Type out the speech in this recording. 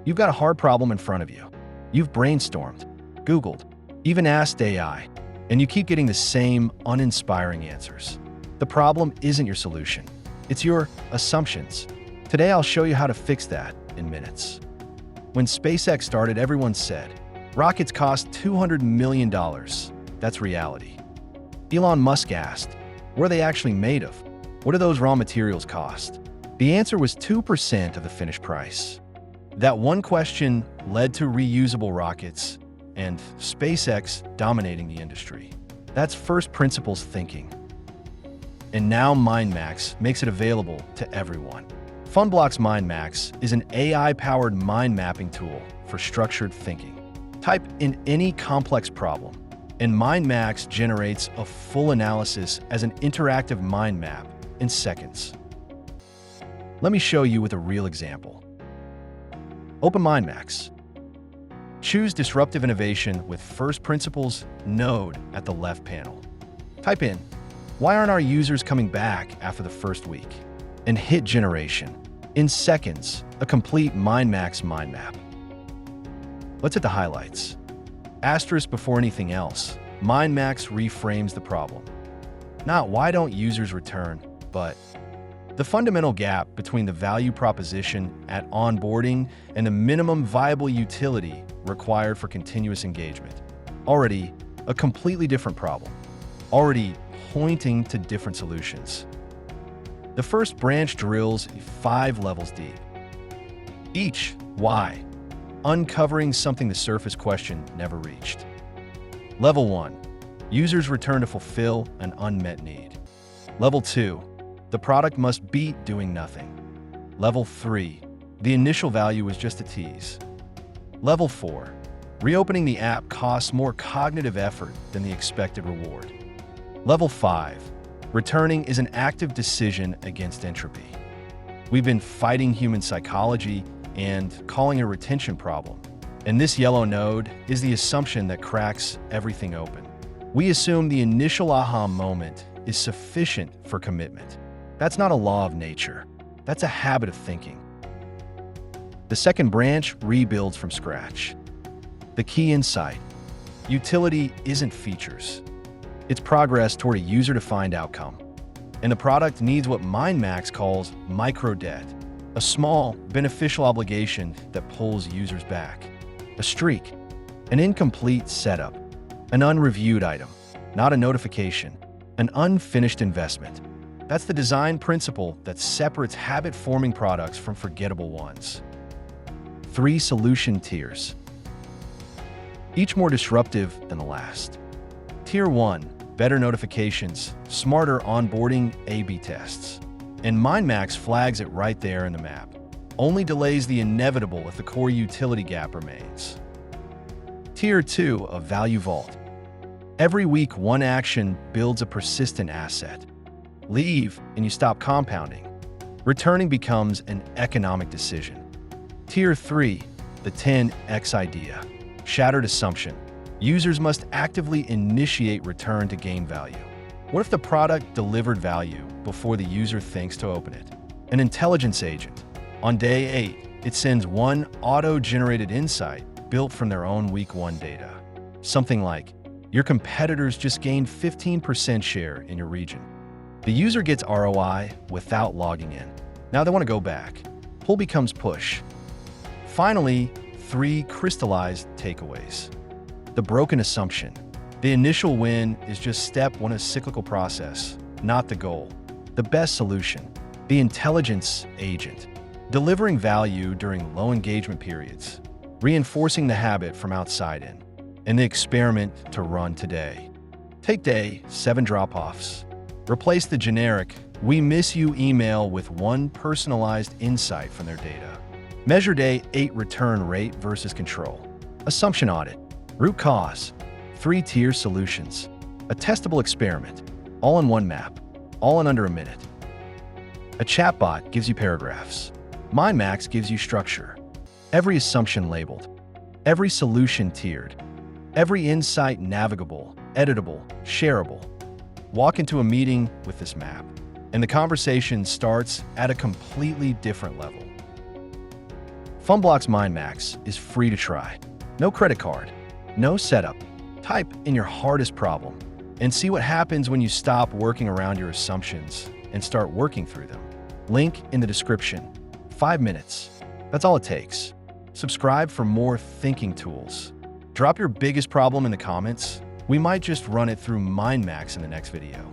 You've got a hard problem in front of you. You've brainstormed, Googled, even asked AI, and you keep getting the same uninspiring answers. The problem isn't your solution. It's your assumptions. Today, I'll show you how to fix that in minutes. When SpaceX started, everyone said, rockets cost $200 million. That's reality. Elon Musk asked, what are they actually made of? What do those raw materials cost? The answer was 2% of the finished price. That one question led to reusable rockets and SpaceX dominating the industry. That's first principles thinking. And now MindMax makes it available to everyone. FunBlocks MindMax is an AI-powered mind mapping tool for structured thinking. Type in any complex problem, and MindMax generates a full analysis as an interactive mind map in seconds. Let me show you with a real example. Open MindMax. Choose Disruptive Innovation with First Principles node at the left panel. Type in, why aren't our users coming back after the first week? And hit Generation. In seconds, a complete MindMax mind map. Let's hit the highlights. Asterisk before anything else, MindMax reframes the problem. Not why don't users return, but the fundamental gap between the value proposition at onboarding and the minimum viable utility required for continuous engagement. Already a completely different problem. Already pointing to different solutions. The first branch drills 5 levels deep. Each, why? Uncovering something the surface question never reached. Level 1, users return to fulfill an unmet need. Level 2, the product must beat doing nothing. Level 3, the initial value was just a tease. Level 4, reopening the app costs more cognitive effort than the expected reward. Level 5, returning is an active decision against entropy. We've been fighting human psychology and calling a retention problem. And this yellow node is the assumption that cracks everything open. We assume the initial aha moment is sufficient for commitment. That's not a law of nature. That's a habit of thinking. The second branch rebuilds from scratch. The key insight: utility isn't features. It's progress toward a user-defined outcome. And the product needs what MindMax calls micro-debt, a small, beneficial obligation that pulls users back. A streak, an incomplete setup, an unreviewed item, not a notification, an unfinished investment. That's the design principle that separates habit-forming products from forgettable ones. 3 solution tiers, each more disruptive than the last. Tier 1, better notifications, smarter onboarding, A/B tests. And MindMax flags it right there in the map. Only delays the inevitable if the core utility gap remains. Tier 2, a value vault. Every week, one action builds a persistent asset. Leave, and you stop compounding. Returning becomes an economic decision. Tier 3, the 10x idea. Shattered assumption. Users must actively initiate return to gain value. What if the product delivered value before the user thinks to open it? An intelligence agent. On day 8, it sends one auto-generated insight built from their own week 1 data. Something like, your competitors just gained 15% share in your region. The user gets ROI without logging in. Now they want to go back. Pull becomes push. Finally, 3 crystallized takeaways. The broken assumption. The initial win is just step 1 of a cyclical process, not the goal. The best solution. The intelligence agent. Delivering value during low engagement periods. Reinforcing the habit from outside in. And the experiment to run today. Take day 7 drop-offs. Replace the generic, "we miss you" email with one personalized insight from their data. Measure day 8 return rate versus control. Assumption audit. Root cause. 3-tier solutions. A testable experiment. All in one map. All in under a minute. A chatbot gives you paragraphs. MindMax gives you structure. Every assumption labeled. Every solution tiered. Every insight navigable, editable, shareable. Walk into a meeting with this map, and the conversation starts at a completely different level. FunBlocks MindMax is free to try. No credit card, no setup. Type in your hardest problem and see what happens when you stop working around your assumptions and start working through them. Link in the description. 5 minutes. That's all it takes. Subscribe for more thinking tools. Drop your biggest problem in the comments. We might just run it through MindMax in the next video.